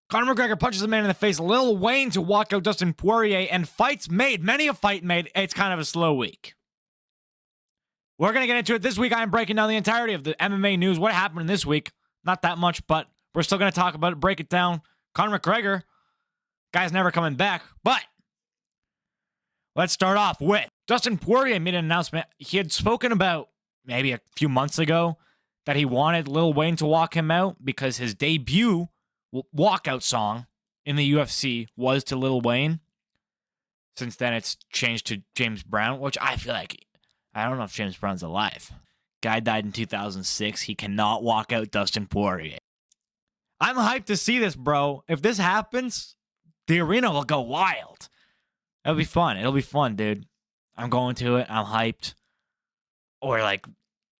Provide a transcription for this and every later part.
Conor McGregor punches a man in the face. Lil Wayne to walk out Dustin Poirier, and fights made. Many a fight made. It's kind of a slow week. We're going to get into it this week. I am breaking down the entirety of the MMA news. What happened this week? Not that much, but we're still going to talk about it, break it down. Conor McGregor, guy's never coming back. But let's start off with Dustin Poirier made an announcement. He had spoken about maybe a few months ago that he wanted Lil Wayne to walk him out because his debut walkout song in the UFC was to Lil Wayne. Since then, it's changed to James Brown, which I feel like, I don't know if James Brown's alive. Guy died in 2006. He cannot walk out Dustin Poirier. I'm hyped to see this, bro. If this happens, the arena will go wild. It'll be fun. It'll be fun, dude. I'm going to it. I'm hyped. Or like,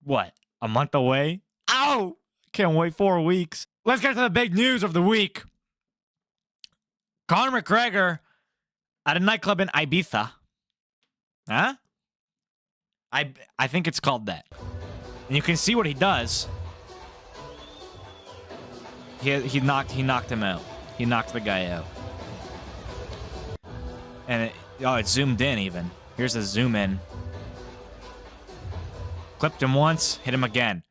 what? A month away? Ow! Can't wait 4 weeks. Let's get to the big news of the week. Conor McGregor at a nightclub in Ibiza. Huh? I think it's called that. And you can see what he does. He knocked him out. He knocked the guy out. And it zoomed in even. Here's a zoom in. Clipped him once, hit him again.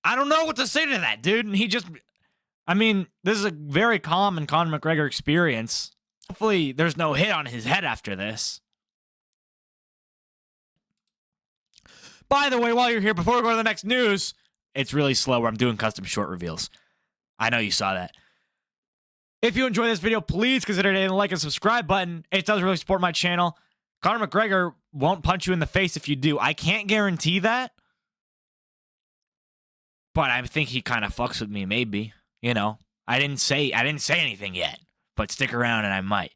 I don't know what to say to that, dude. And this is a very common Conor McGregor experience. Hopefully, there's no hit on his head after this. By the way, while you're here, before we go to the next news, it's really slow where I'm doing custom short reveals. I know you saw that. If you enjoy this video, please consider hitting the like and subscribe button. It does really support my channel. Conor McGregor won't punch you in the face if you do. I can't guarantee that. But I think he kind of fucks with me, maybe. You know, I didn't say anything yet. But stick around and I might.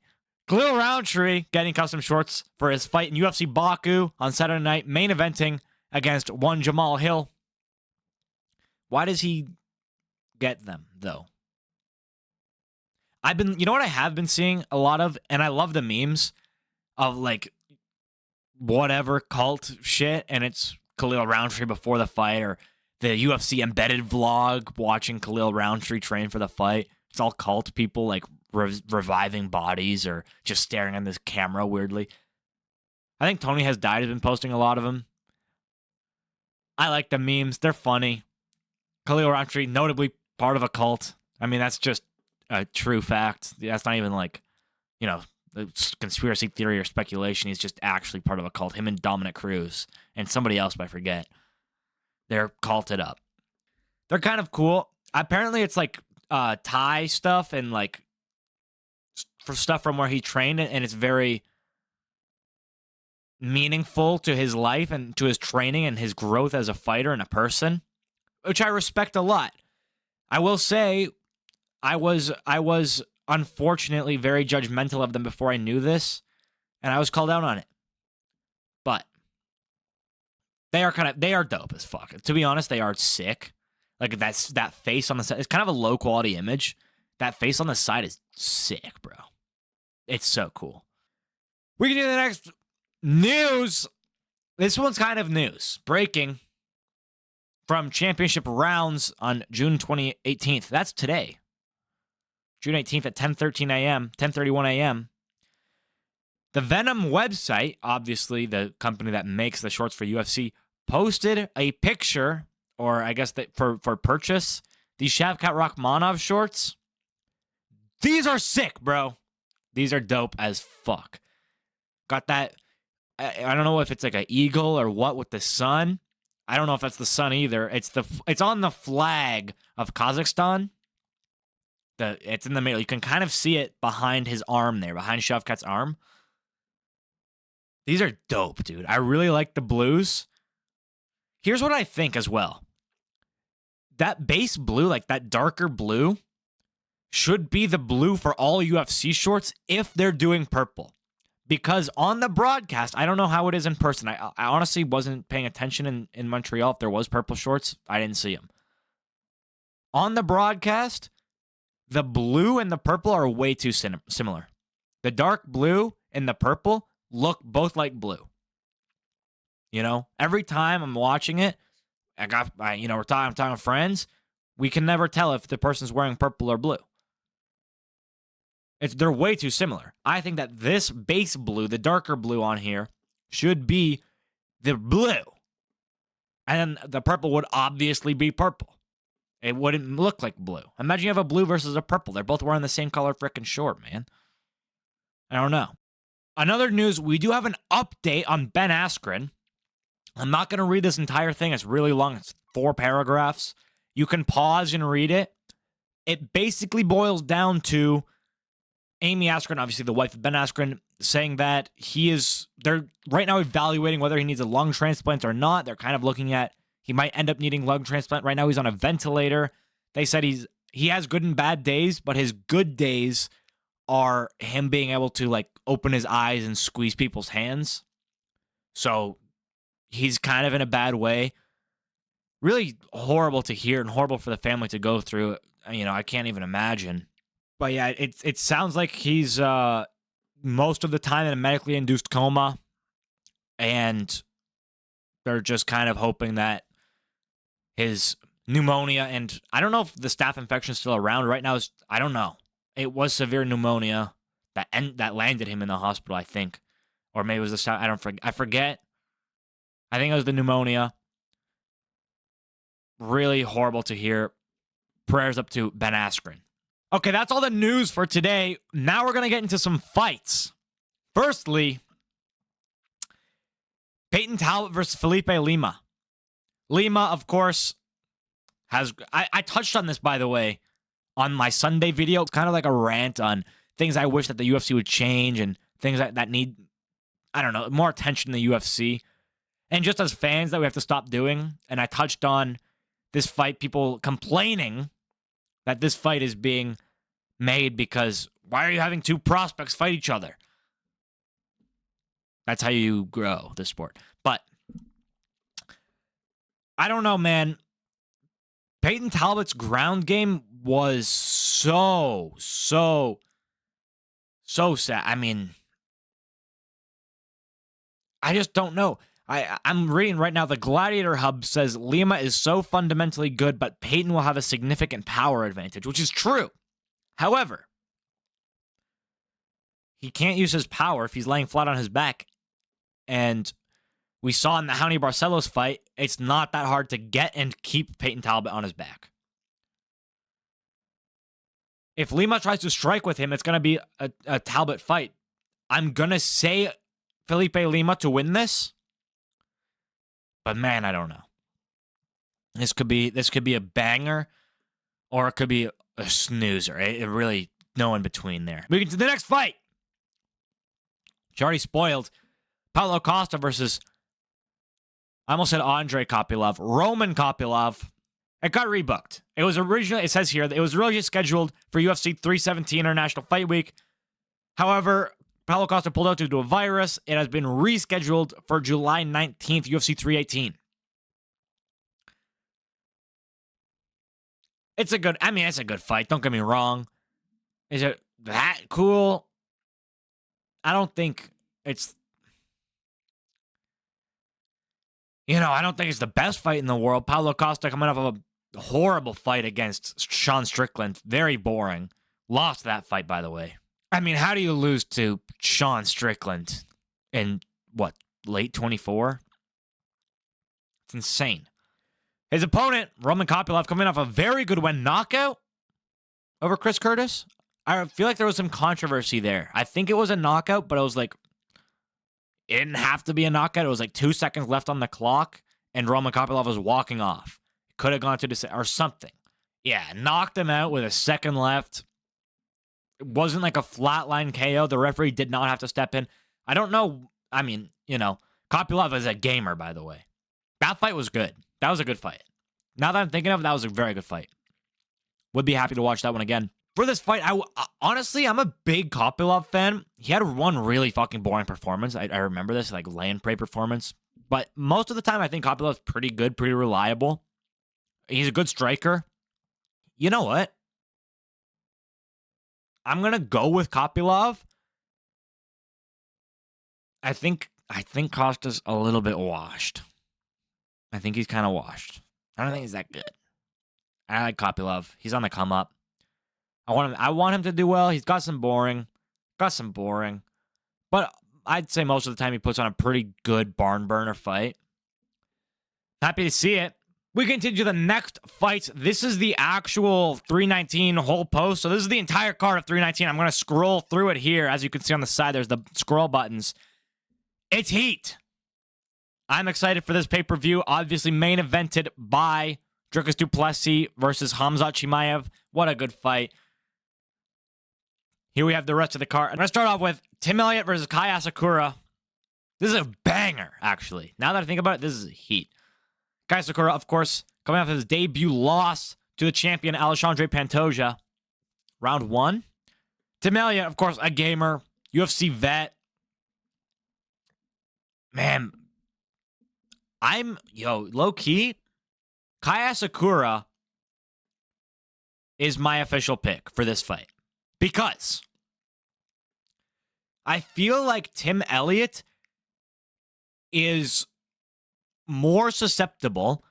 Khalil Roundtree getting custom shorts for his fight in UFC Baku on Saturday night, main eventing against one Jamal Hill. Why does he get them, though? You know what I have been seeing a lot of, and I love the memes of like whatever cult shit, and it's Khalil Roundtree before the fight, or the UFC embedded vlog watching Khalil Roundtree train for the fight. It's all cult people like reviving bodies or just staring at this camera weirdly. I think Tony Has Died has been posting a lot of them. I like the memes. They're funny. Khalil Roundtree, notably part of a cult. I mean, that's just a true fact. That's not even like, conspiracy theory or speculation. He's just actually part of a cult. Him and Dominic Cruz and somebody else, I forget. They're culted up. They're kind of cool. Apparently, it's like Thai stuff and like for stuff from where he trained, and it's very meaningful to his life and to his training and his growth as a fighter and a person, which I respect a lot. I will say I was unfortunately very judgmental of them before I knew this, and I was called out on it. But they are dope as fuck. To be honest, they are sick. Like that face on the side, it's kind of a low quality image. That face on the side is sick, bro. It's so cool. We can do the next news. This one's kind of news. Breaking from championship rounds on June 18th. That's today. June 18th at 10:31 a.m. The Venom website, obviously the company that makes the shorts for UFC, posted a picture, or I guess that for purchase, these Shavkat Rakhmonov shorts. These are sick, bro. These are dope as fuck. Got that. I don't know if it's like an eagle or what with the sun. I don't know if that's the sun either. It's on the flag of Kazakhstan. It's in the middle. You can kind of see it behind his arm there, behind Shavkat's arm. These are dope, dude. I really like the blues. Here's what I think as well. That base blue, like that darker blue, should be the blue for all UFC shorts if they're doing purple. Because on the broadcast, I don't know how it is in person. I honestly wasn't paying attention in Montreal. If there was purple shorts, I didn't see them. On the broadcast, the blue and the purple are way too similar. The dark blue and the purple look both like blue. You know, every time I'm watching it, we're talking friends. We can never tell if the person's wearing purple or blue. They're way too similar. I think that this base blue, the darker blue on here, should be the blue. And then the purple would obviously be purple. It wouldn't look like blue. Imagine you have a blue versus a purple. They're both wearing the same color frickin' short, man. I don't know. Another news, we do have an update on Ben Askren. I'm not going to read this entire thing. It's really long. It's 4 paragraphs. You can pause and read it. It basically boils down to Amy Askren, obviously the wife of Ben Askren, saying that they're right now evaluating whether he needs a lung transplant or not. They're kind of looking at he might end up needing lung transplant. Right now he's on a ventilator. They said he has good and bad days, but his good days are him being able to like open his eyes and squeeze people's hands. So he's kind of in a bad way. Really horrible to hear and horrible for the family to go through. I can't even imagine. But yeah, it sounds like he's most of the time in a medically induced coma, and they're just kind of hoping that his pneumonia, and I don't know if the staph infection is still around right now. I don't know. It was severe pneumonia that landed him in the hospital, I think, or maybe it was the staph. I forget. I think it was the pneumonia. Really horrible to hear. Prayers up to Ben Askren. Okay, that's all the news for today. Now we're going to get into some fights. Firstly, Peyton Talbot versus Felipe Lima. Lima, of course, has... I touched on this, by the way, on my Sunday video. It's kind of like a rant on things I wish that the UFC would change and things that need, I don't know, more attention in the UFC. And just as fans that we have to stop doing. And I touched on this fight, people complaining that this fight is being made because why are you having 2 prospects fight each other? That's how you grow the sport. But I don't know, man. Peyton Talbot's ground game was so sad. I mean, I just don't know. I'm reading right now, the Gladiator Hub says Lima is so fundamentally good, but Peyton will have a significant power advantage, which is true. However, he can't use his power if he's laying flat on his back. And we saw in the Raoni Barcelos fight, it's not that hard to get and keep Peyton Talbot on his back. If Lima tries to strike with him, it's going to be a Talbot fight. I'm going to say Felipe Lima to win this. But man, I don't know. This could be a banger, or it could be a snoozer. It really no in between there. Moving to the next fight. Which already spoiled. Paulo Costa versus, I almost said Andre Kopylov, Roman Kopylov. It got rebooked. It says here, it was originally scheduled for UFC 317 International Fight Week. However, Paulo Costa pulled out due to a virus. It has been rescheduled for July 19th, UFC 318. It's a good fight. Don't get me wrong. Is it that cool? I don't think it's, I don't think it's the best fight in the world. Paulo Costa coming off of a horrible fight against Sean Strickland. Very boring. Lost that fight, by the way. I mean, how do you lose to Sean Strickland in, late 24? It's insane. His opponent, Roman Kopylov, coming off a very good win knockout over Chris Curtis. I feel like there was some controversy there. I think it was a knockout, but it was like, it didn't have to be a knockout. It was like 2 seconds left on the clock, and Roman Kopylov was walking off. Could have gone to or something. Yeah, knocked him out with a second left. It wasn't like a flatline KO. The referee did not have to step in. I don't know. I mean, Kopylov is a gamer, by the way. That fight was good. That was a good fight. Now that I'm thinking of it, that was a very good fight. Would be happy to watch that one again. For this fight, honestly, I'm a big Kopylov fan. He had one really fucking boring performance. I remember this, like land prey performance. But most of the time, I think Kopylov's pretty good, pretty reliable. He's a good striker. You know what? I'm going to go with Kopylov. I think Costa's a little bit washed. I think he's kind of washed. I don't think he's that good. I like Kopylov. He's on the come up. I want him to do well. He's got some boring. But I'd say most of the time he puts on a pretty good barn burner fight. Happy to see it. We continue to the next fights. This is the actual 319 whole post. So this is the entire card of 319. I'm going to scroll through it here. As you can see on the side, there's the scroll buttons. It's heat. I'm excited for this pay-per-view. Obviously main evented by Dricus du Plessis versus Khamzat Chimaev. What a good fight. Here we have the rest of the card. I'm going to start off with Tim Elliott versus Kai Asakura. This is a banger, actually. Now that I think about it, this is heat. Kai Asakura, of course, coming off his debut loss to the champion Alexandre Pantoja. Round 1. Tim Elliott, of course, a gamer, UFC vet. Man, low-key, Kai Asakura is my official pick for this fight. Because I feel like Tim Elliott is more susceptible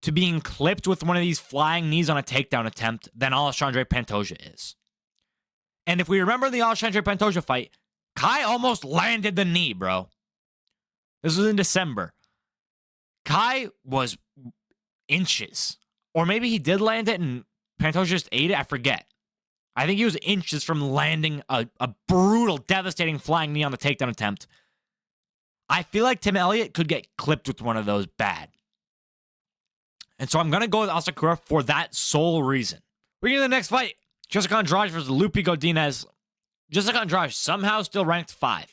to being clipped with one of these flying knees on a takedown attempt than Alexandre Pantoja is. And if we remember the Alexandre Pantoja fight, Kai almost landed the knee, bro. This was in December. Kai was inches. Or maybe he did land it and Pantoja just ate it. I forget. I think he was inches from landing a brutal, devastating flying knee on the takedown attempt. I feel like Tim Elliott could get clipped with one of those bad. And so I'm going to go with Asakura for that sole reason. We get to the next fight. Jessica Andrade versus Lupi Godinez. Jessica Andrade somehow still ranked 5.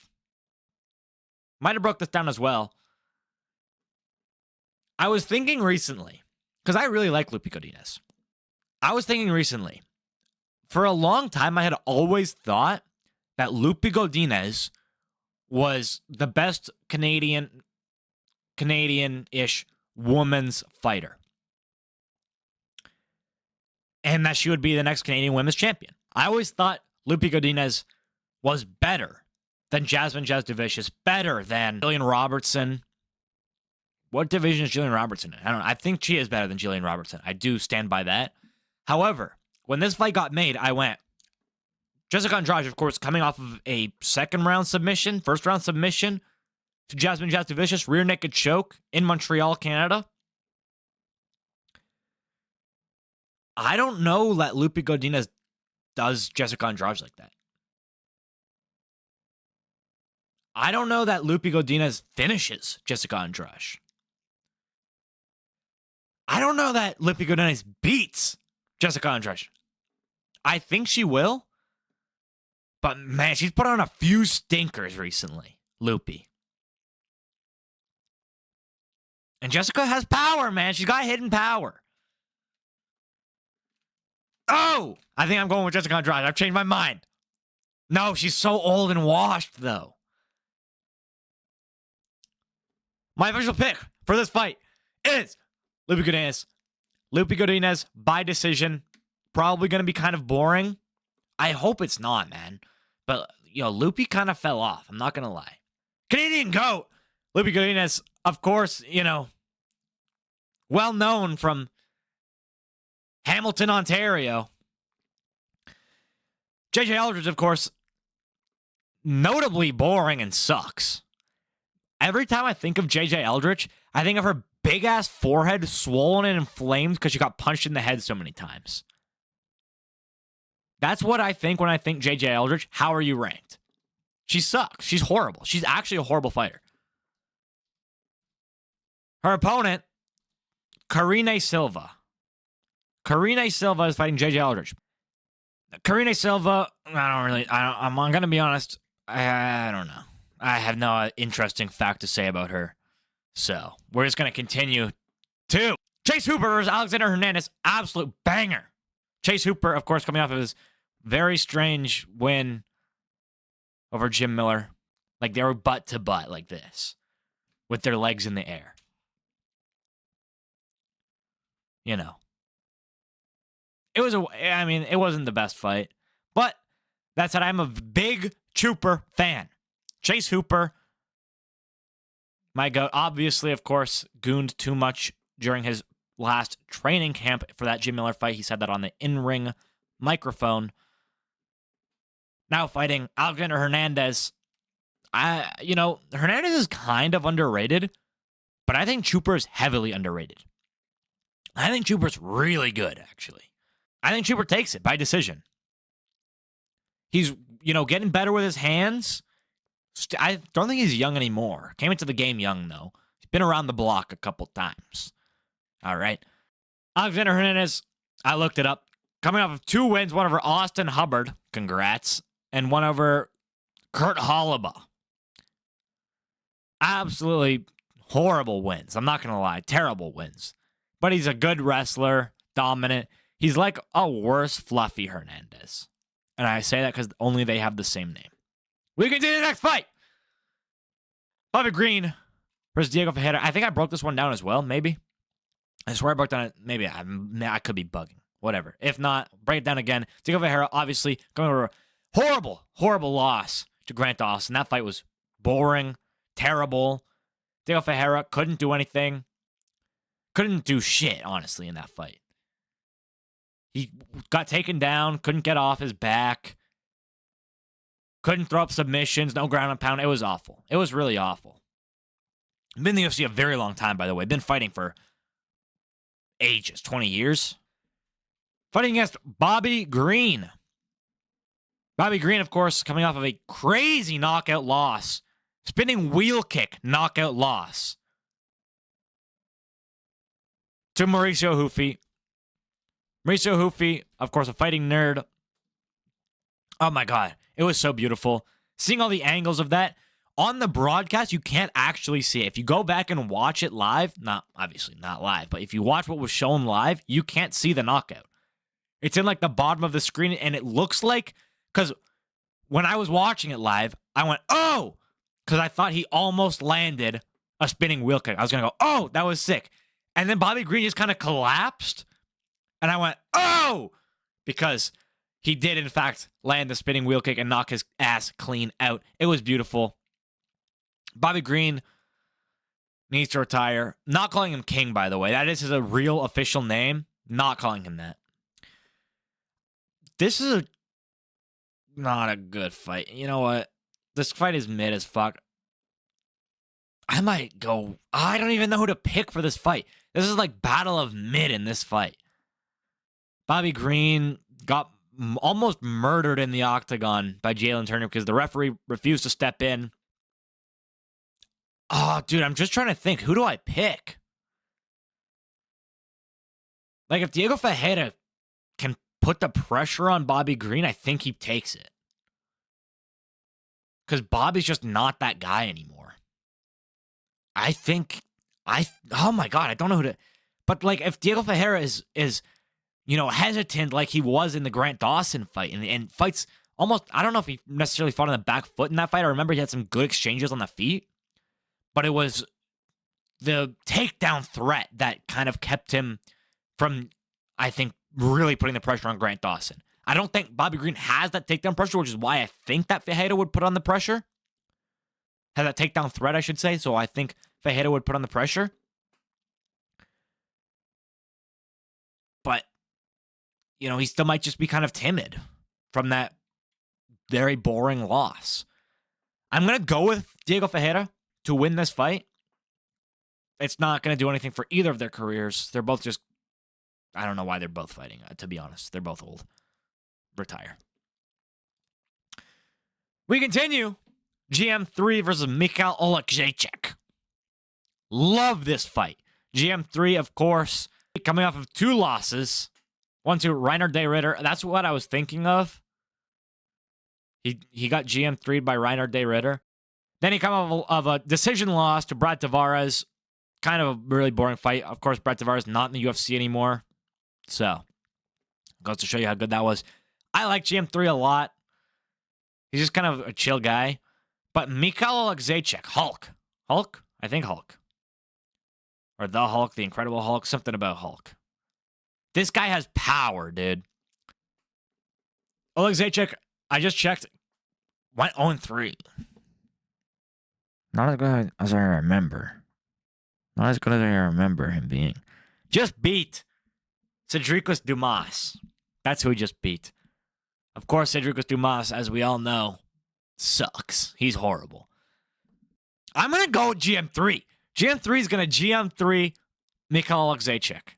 Might have broke this down as well. I was thinking recently, because I really like Lupi Godinez. I was thinking recently, for a long time, I had always thought that Lupi Godinez was the best Canadian-ish woman's fighter. And that she would be the next Canadian women's champion. I always thought Lupi Godinez was better than Jasmine Jasudavicius, better than Jillian Robertson. What division is Jillian Robertson in? I don't know. I think she is better than Jillian Robertson. I do stand by that. However, when this fight got made, I went, Jessica Andrade, of course, coming off of a first round submission to Jasmine Jasudavicius, rear naked choke in Montreal, Canada. I don't know that Lupi Godinez does Jessica Andrade like that. I don't know that Lupi Godinez finishes Jessica Andrade. I don't know that Lupi Godinez beats Jessica Andrade. I think she will. But man, she's put on a few stinkers recently, Lupi. And Jessica has power, man. She's got hidden power. Oh! I think I'm going with Jessica Andrade. I've changed my mind. No, she's so old and washed, though. My official pick for this fight is Lupi Godinez. Lupi Godinez by decision. Probably going to be kind of boring. I hope it's not, man. But, Lupi kind of fell off. I'm not going to lie. Canadian GOAT. Lupi Godinez, of course, well known from Hamilton, Ontario. JJ Eldridge, of course, notably boring and sucks. Every time I think of JJ Eldridge, I think of her big-ass forehead swollen and inflamed because she got punched in the head so many times. That's what I think when I think JJ Eldridge. How are you ranked? She sucks. She's horrible. She's actually a horrible fighter. Her opponent, Karine Silva. Karine Silva is fighting JJ Eldridge. Karine Silva, I'm going to be honest, I don't know. I have no interesting fact to say about her. So, we're just going to continue to Chase Hooper versus Alexander Hernandez. Absolute banger. Chase Hooper, of course, coming off of his very strange win over Jim Miller. Like, they were butt to butt like this, with their legs in the air. It wasn't the best fight. But that said, I'm a big Hooper fan. Chase Hooper, my goat, obviously, of course, gooned too much during his last training camp for that Jim Miller fight. He said that on the in-ring microphone. Now fighting Alexander Hernandez. Hernandez is kind of underrated, but I think Chuper is heavily underrated. I think Chuper's really good, actually. I think Chuper takes it by decision. He's, getting better with his hands. I don't think he's young anymore. Came into the game young, though. He's been around the block a couple times. All right. Alexander Hernandez, I looked it up. Coming off of 2 wins, one over Austin Hubbard. Congrats. And one over Kurt Hollaba. Absolutely horrible wins. I'm not going to lie. Terrible wins. But he's a good wrestler. Dominant. He's like a worse Fluffy Hernandez. And I say that because only they have the same name. We can do the next fight. Bobby Green versus Diego Ferreira. I think I broke this one down as well, maybe. I swear I broke down it. Maybe I could be bugging. Whatever. If not, break it down again. Diego Ferreira, obviously, going over a horrible, horrible loss to Grant Dawson. That fight was boring, terrible. Diego Ferreira couldn't do anything. Couldn't do shit, honestly, in that fight. He got taken down, couldn't get off his back. Couldn't throw up submissions, no ground and pound. It was awful. It was really awful. I've been in the UFC a very long time, by the way. Been fighting for ages, 20 years. Fighting against Bobby Green. Bobby Green, of course, coming off of a crazy knockout loss. Spinning wheel kick knockout loss to Mauricio Hufi. Mauricio Hufi, of course, a fighting nerd. Oh my God. It was so beautiful. Seeing all the angles of that. On the broadcast, you can't actually see it. If you go back and watch it live, obviously not live, but if you watch what was shown live, you can't see the knockout. It's in like the bottom of the screen, and it looks like, because when I was watching it live, I went, oh, because I thought he almost landed a spinning wheel kick. I was going to go, oh, that was sick. And then Bobby Green just kind of collapsed, and I went, oh, because he did, in fact, land the spinning wheel kick and knock his ass clean out. It was beautiful. Bobby Green needs to retire. Not calling him King, by the way. That is his real official name. Not calling him that. This is not a good fight. You know what? This fight is mid as fuck. I might go... I don't even know who to pick for this fight. This is like battle of mid in this fight. Bobby Green got almost murdered in the octagon by Jalen Turner because the referee refused to step in. Oh, dude, I'm just trying to think. Who do I pick? Like, if Diego Ferreira can put the pressure on Bobby Green, I think he takes it. Because Bobby's just not that guy anymore. Oh my God, I don't know who to... But, like, if Diego Ferreira is hesitant like he was in the Grant Dawson fight and fights almost... I don't know if he necessarily fought on the back foot in that fight. I remember he had some good exchanges on the feet. But it was the takedown threat that kind of kept him from, I think, really putting the pressure on Grant Dawson. I don't think Bobby Green has that takedown pressure, which is why I think that Ferreira would put on the pressure. Has that takedown threat, I should say. So I think Ferreira would put on the pressure. But, he still might just be kind of timid from that very boring loss. I'm going to go with Diego Ferreira to win this fight. It's not going to do anything for either of their careers. They're both just... I don't know why they're both fighting, to be honest. They're both old. Retire. We continue. GM3 versus Mikhail Oleksiejczuk. Love this fight. GM3, of course, coming off of 2 losses. 1 to Reiner De Ritter. That's what I was thinking of. He got GM3'd by Reiner De Ritter. Then he came off of a decision loss to Brad Tavares. Kind of a really boring fight. Of course, Brad Tavares not in the UFC anymore. So, goes to show you how good that was. I like GM3 a lot. He's just kind of a chill guy. But Mikhail Oleksiejczuk, Hulk? I think Hulk. Or the Hulk, the Incredible Hulk, something about Hulk. This guy has power, dude. Oleksiejczuk, I just checked, went 0-3. Not as good as I remember. Not as good as I remember him being. just beat Cedricus Dumas. That's who he just beat. Of course, Cedricus Dumas, as we all know, sucks. He's horrible. I'm going to go with GM3. GM3 is going to GM3 Mikhail Alexeychik.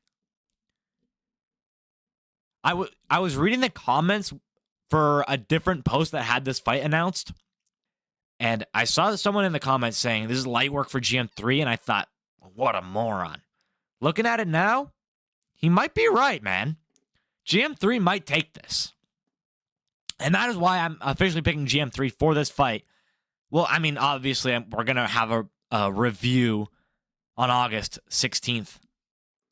I was reading the comments for a different post that had this fight announced, and I saw someone in the comments saying this is light work for GM3, and I thought, what a moron. Looking at it now, he might be right, man. GM3 might take this. And that is why I'm officially picking GM3 for this fight. Well, I mean, obviously, we're going to have a review on August 16th.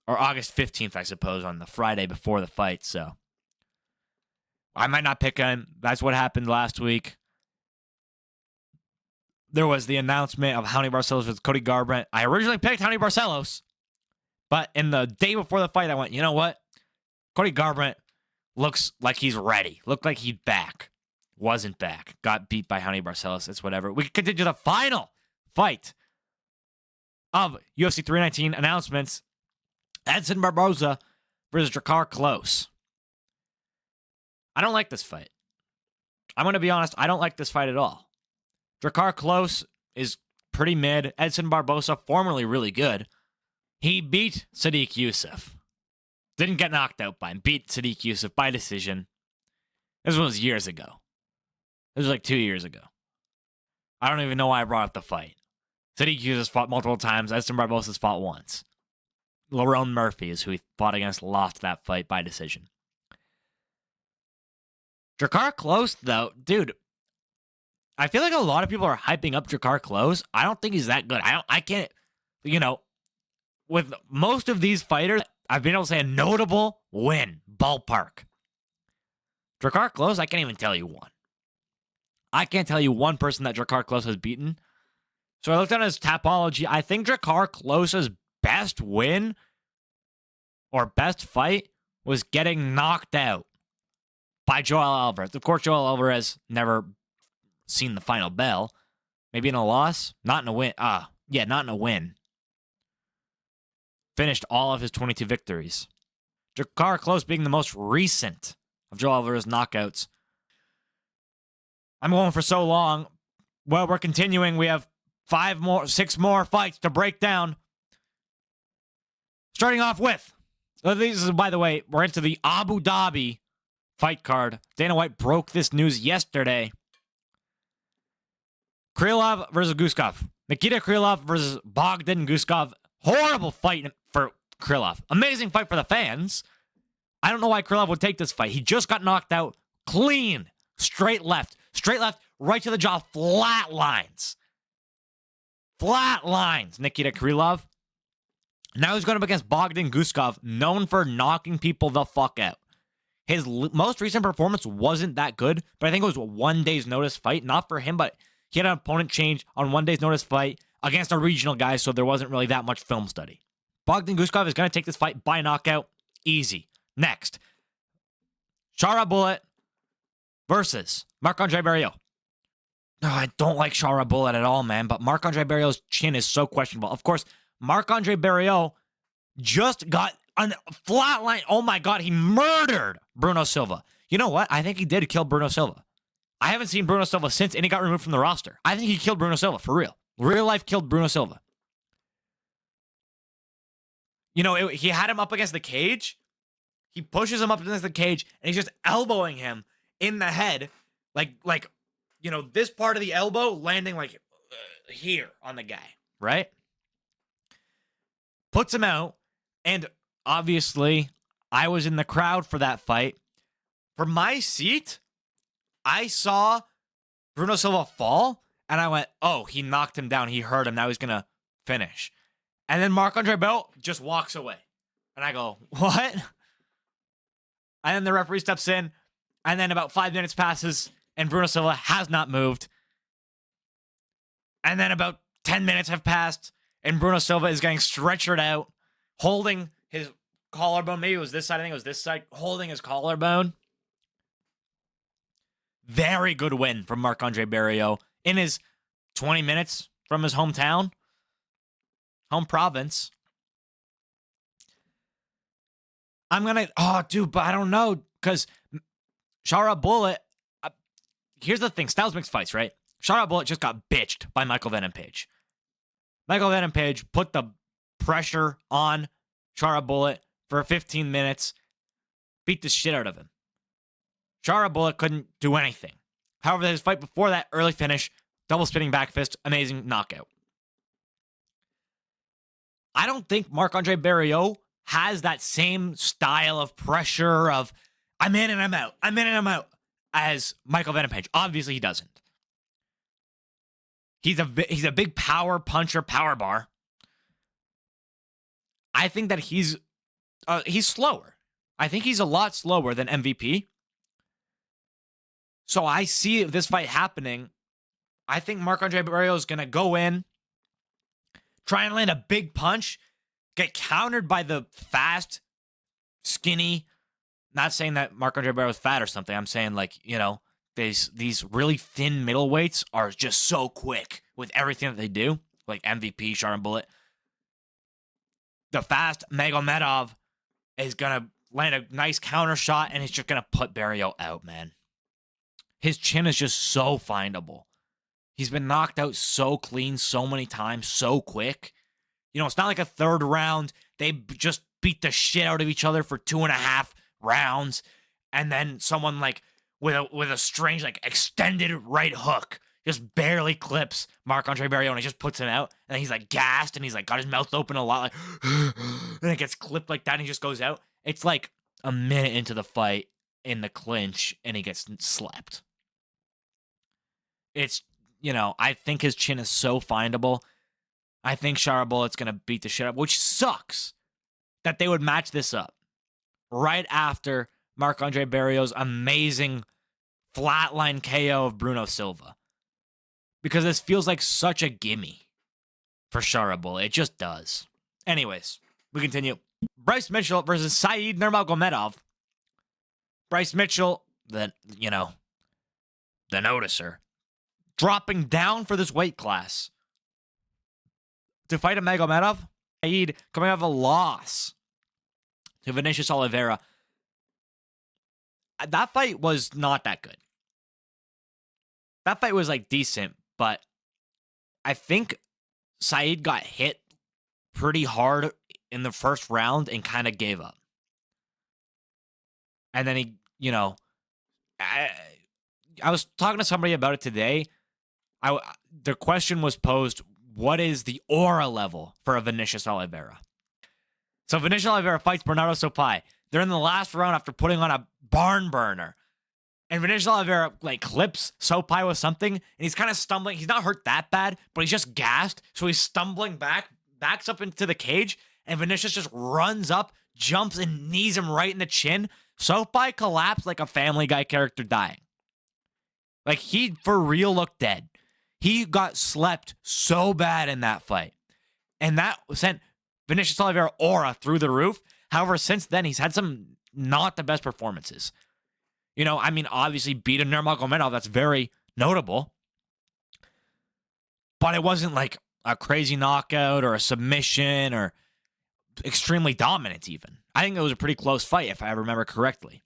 Or August 15th, I suppose, on the Friday before the fight. So I might not pick him. That's what happened last week. There was the announcement of Raoni Barcelos with Cody Garbrandt. I originally picked Raoni Barcelos. But in the day before the fight, I went, you know what? Cody Garbrandt looks like he's ready. Looked like he's back. Wasn't back. Got beat by Raoni Barcelos. It's whatever. We continue to the final fight of UFC 319 announcements. Edson Barboza versus Drakkar Klose. I don't like this fight. I'm going to be honest. I don't like this fight at all. Drakkar Klose is pretty mid. Edson Barboza, formerly really good. He beat Sadiq Youssef. Didn't get knocked out by him. Beat Sadiq Youssef by decision. This was years ago. This was like 2 years ago. I don't even know why I brought up the fight. Sadiq Youssef fought multiple times. Edson Barboza's fought once. Lerone Murphy is who he fought against, lost that fight by decision. Drakkar Klose, though, dude, I feel like a lot of people are hyping up Drakkar Klose. I don't think he's that good. I can't, with most of these fighters, I've been able to say a notable win, ballpark. Drakkar Klose, I can't even tell you one. I can't tell you one person that Drakkar Klose has beaten. So I looked at his Tapology. I think Drakkar Klose's best win or best fight was getting knocked out by Joel Alvarez. Of course, Joel Alvarez never seen the final bell. Maybe in a loss? Not in a win. Not in a win. Finished all of his 22 victories. Drakkar Klose being the most recent of Joel Alvarez's knockouts. I'm going for so long. Well, we're continuing. We have 6 more fights to break down. Starting off with, this is, by the way, we're into the Abu Dhabi fight card. Dana White broke this news yesterday. Krylov versus Guskov. Nikita Krylov versus Bogdan Guskov. Horrible fight for Krylov. Amazing fight for the fans. I don't know why Krylov would take this fight. He just got knocked out clean. Straight left, right to the jaw, flat lines. Nikita Krylov. Now he's going up against Bogdan Guskov, known for knocking people the fuck out. His most recent performance wasn't that good, but I think it was a 1 day's notice fight. Not for him, but he had an opponent change on 1 day's notice fight against a regional guy, so there wasn't really that much film study. Bogdan Guskov is going to take this fight by knockout. Easy. Next. Shara Bullet versus Marc-Andre Barriault. Oh, I don't like Shara Bullet at all, man, but Marc-Andre Barriault's chin is so questionable. Of course, Marc-Andre Barriault just got a flat line. Oh my God, he murdered Bruno Silva. You know what? I think he did kill Bruno Silva. I haven't seen Bruno Silva since, and he got removed from the roster. I think he killed Bruno Silva, for real. Real life killed Bruno Silva. He had him up against the cage. He pushes him up against the cage, and he's just elbowing him in the head. This part of the elbow landing here on the guy, right? Puts him out, and obviously, I was in the crowd for that fight. From my seat, I saw Bruno Silva fall, and I went, oh, he knocked him down. He hurt him. Now he's going to finish. And then Marc-Andre Barriault just walks away. And I go, what? And then the referee steps in, and then about 5 minutes passes, and Bruno Silva has not moved. And then about 10 minutes have passed, and Bruno Silva is getting stretchered out, holding his collarbone. Maybe it was this side. I think it was this side. Holding his collarbone. Very good win from Marc-Andre Barriault in his 20 minutes from his hometown, home province. Oh, dude, but I don't know. Because Shara Bullet, here's the thing. Styles mixed fights, right? Shara Bullet just got bitched by Michael Venom Page. Michael Venom Page put the pressure on Shara Bullet for 15 minutes, beat the shit out of him. Shara Bullet couldn't do anything. However, his fight before that, early finish, double spinning back fist, amazing knockout. I don't think Marc-Andre Barriault has that same style of pressure of I'm in and I'm out, I'm in and I'm out as Michael Venom Page. Obviously, he doesn't. He's a big power puncher, power bar. I think that he's slower. I think he's a lot slower than MVP. So I see this fight happening. I think Marc-Andre Barriault is going to go in, try and land a big punch, get countered by the fast, skinny. Not saying that Marc-Andre Barriault is fat or something. I'm saying, like, you know, these really thin middleweights are just so quick with everything that they do, like MVP, Sharon Bullet. The fast Magomedov is going to land a nice counter shot, and he's just going to put Barriault out, man. His chin is just so findable. He's been knocked out so clean so many times, so quick. You know, it's not like a third round. They just beat the shit out of each other for 2.5 rounds. And then someone like with a strange, like, extended right hook just barely clips Marc-Andre Barriault and he just puts him out. And then he's like gassed and he's like got his mouth open a lot, like, and it gets clipped like that and he just goes out. It's like a minute into the fight in the clinch and he gets slapped. It's, you know, I think his chin is so findable. I think Shara Bullet's going to beat the shit up, which sucks that they would match this up right after Marc-Andre Barriault's amazing flatline KO of Bruno Silva. Because this feels like such a gimme for Shara Bullet. It just does. Anyways, we continue. Bryce Mitchell versus Said Nurmagomedov. Bryce Mitchell, the noticer, dropping down for this weight class to fight a Magomedov. Said coming off a loss to Vinicius Oliveira. That fight was not that good. That fight was like decent, but I think Said got hit pretty hard in the first round and kind of gave up. And then he, you know, I was talking to somebody about it today. The question was posed, what is the aura level for a Vinicius Oliveira? So Vinicius Oliveira fights Bernardo Sopai. They're in the last round after putting on a barn burner. And Vinicius Oliveira, like, clips Sopai with something, and he's kind of stumbling. He's not hurt that bad, but he's just gassed. So he's stumbling backs up into the cage, and Vinicius just runs up, jumps, and knees him right in the chin. Sopai collapsed like a Family Guy character dying. Like, he, for real, looked dead. He got slept so bad in that fight. And that sent Vinicius Oliveira aura through the roof. However, since then, he's had some not the best performances. You know, I mean, obviously beat a Nurmagomedov. That's very notable. But it wasn't like a crazy knockout or a submission or extremely dominant even. I think it was a pretty close fight, if I remember correctly.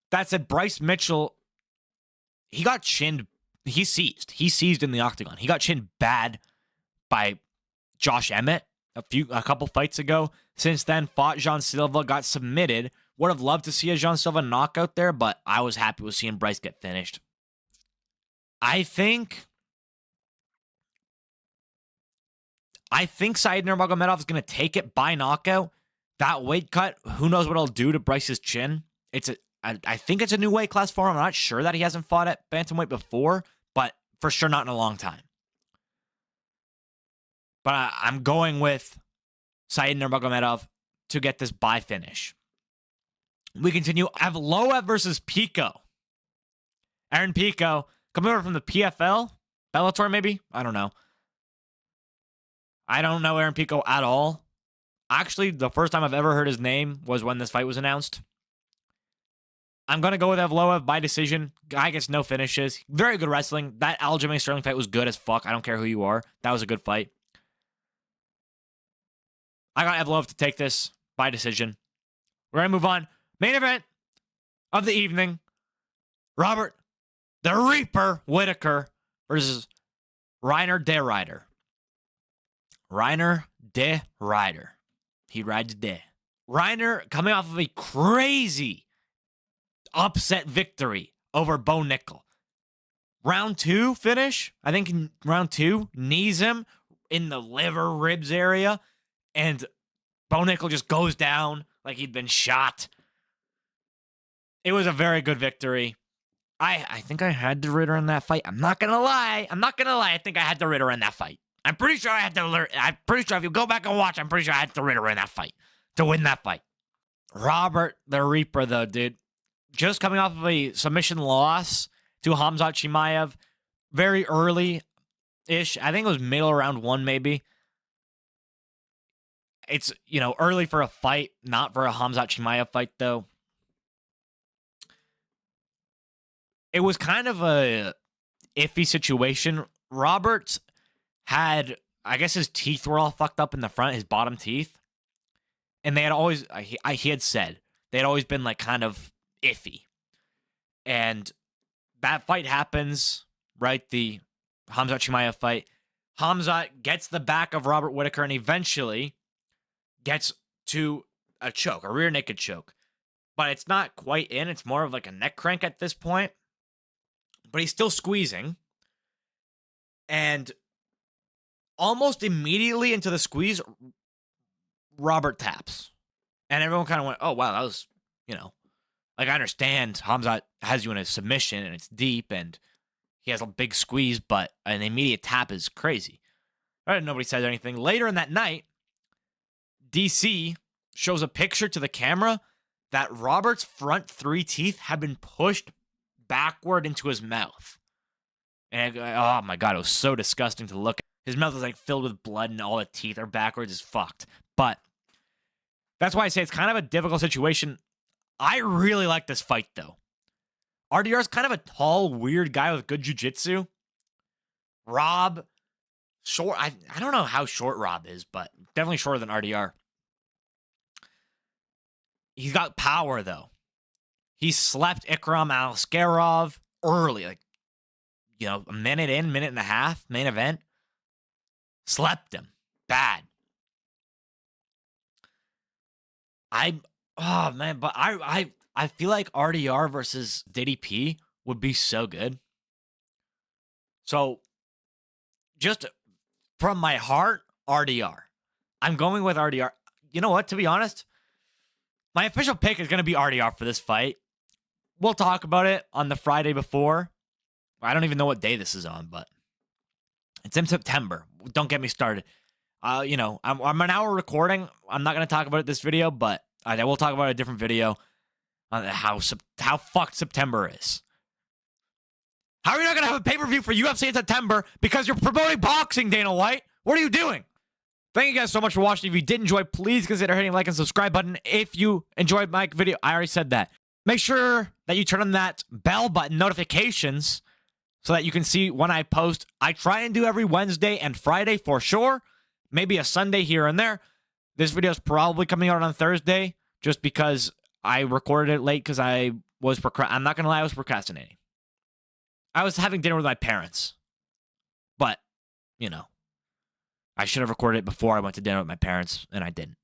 That said, Bryce Mitchell, he got chinned. He seized in the octagon. He got chinned bad by Josh Emmett a couple fights ago. Since then, fought Jean Silva, got submitted. Would have loved to see a Jean Silva knockout there, but I was happy with seeing Bryce get finished. I think Said Nurmagomedov is going to take it by knockout. That weight cut, who knows what it'll do to Bryce's chin. I think it's a new weight class for him. I'm not sure that he hasn't fought at bantamweight before, but for sure not in a long time. But I'm going with Said Nurmagomedov to get this by finish. We continue. Evloev versus Pico. Aaron Pico, coming over from the PFL? Bellator, maybe? I don't know. I don't know Aaron Pico at all. Actually, the first time I've ever heard his name was when this fight was announced. I'm going to go with Evloev by decision. Guy gets no finishes. Very good wrestling. That Aljamain Sterling fight was good as fuck. I don't care who you are. That was a good fight. I got Evloev to take this by decision. We're going to move on. Main event of the evening. Robert the Reaper Whittaker versus Reiner de Ryder. Reiner de Ryder. He rides de. Reiner coming off of a crazy upset victory over Bo Nickel. Round 2 finish. I think in round 2, knees him in the liver ribs area. And Bo Nickel just goes down like he'd been shot. It was a very good victory. I think I had the Ritter in that fight. I'm not going to lie. I think I had the Ritter in that fight. I'm pretty sure if you go back and watch, I'm pretty sure I had the Ritter in that fight to win that fight. Robert the Reaper, though, dude. Just coming off of a submission loss to Khamzat Chimaev very early-ish. I think it was middle round 1, maybe. It's, early for a fight, not for a Khamzat Chimaev fight, though. It was kind of a iffy situation. Roberts had, I guess his teeth were all fucked up in the front, his bottom teeth. And they had always, he had said, they had always been like kind of iffy. And that fight happens, right? The Khamzat Chimaev fight. Khamzat gets the back of Robert Whittaker and eventually gets to a choke, a rear naked choke. But it's not quite in. It's more of like a neck crank at this point. But he's still squeezing. And almost immediately into the squeeze, Robert taps. And everyone kind of went, oh, wow, that was, like I understand Khamzat has you in a submission and it's deep and he has a big squeeze, but an immediate tap is crazy. Right? Nobody said anything. Later in that night, DC shows a picture to the camera that Robert's front 3 teeth have been pushed backward into his mouth. And oh my God, it was so disgusting to look at. His mouth was like filled with blood and all the teeth are backwards. It's fucked. But that's why I say it's kind of a difficult situation. I really like this fight, though. RDR's kind of a tall, weird guy with good jiu-jitsu. Rob, short. I don't know how short Rob is, but definitely shorter than RDR. He's got power, though. He slept Ikram Aliskerov early, like, a minute and a half, main event. Slept him. Bad. But I feel like RDR versus DDP would be so good. So, just from my heart, RDR. I'm going with RDR. You know what? To be honest, my official pick is going to be RDR for this fight. We'll talk about it on the Friday before. I don't even know what day this is on, but it's in September. Don't get me started. I'm an hour recording. I'm not going to talk about it this video, but I will talk about a different video on how fucked September is. How are you not going to have a pay-per-view for UFC in September because you're promoting boxing, Dana White? What are you doing? Thank you guys so much for watching. If you did enjoy, please consider hitting the like and subscribe button. If you enjoyed my video, I already said that. Make sure that you turn on that bell button notifications so that you can see when I post. I try and do every Wednesday and Friday for sure. Maybe a Sunday here and there. This video is probably coming out on Thursday just because I recorded it late because I'm not going to lie, I was procrastinating. I was having dinner with my parents. But, I should have recorded it before I went to dinner with my parents, and I didn't.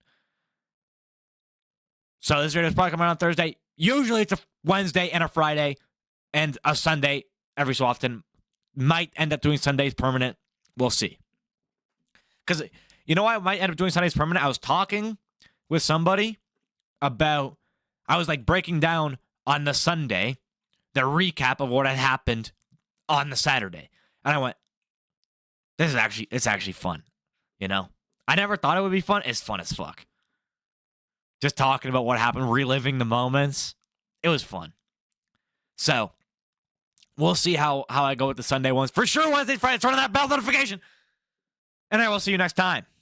So this video is probably coming out on Thursday. Usually it's a Wednesday and a Friday and a Sunday every so often. Might end up doing Sundays permanent. We'll see. Because, you know why I might end up doing Sundays permanent? I was talking with somebody about, I was like breaking down on the Sunday, the recap of what had happened on the Saturday. And I went, it's actually fun. I never thought it would be fun. It's fun as fuck. Just talking about what happened, reliving the moments. It was fun. So, we'll see how I go with the Sunday ones. For sure, Wednesday, Friday, turn on that bell notification. And I will see you next time.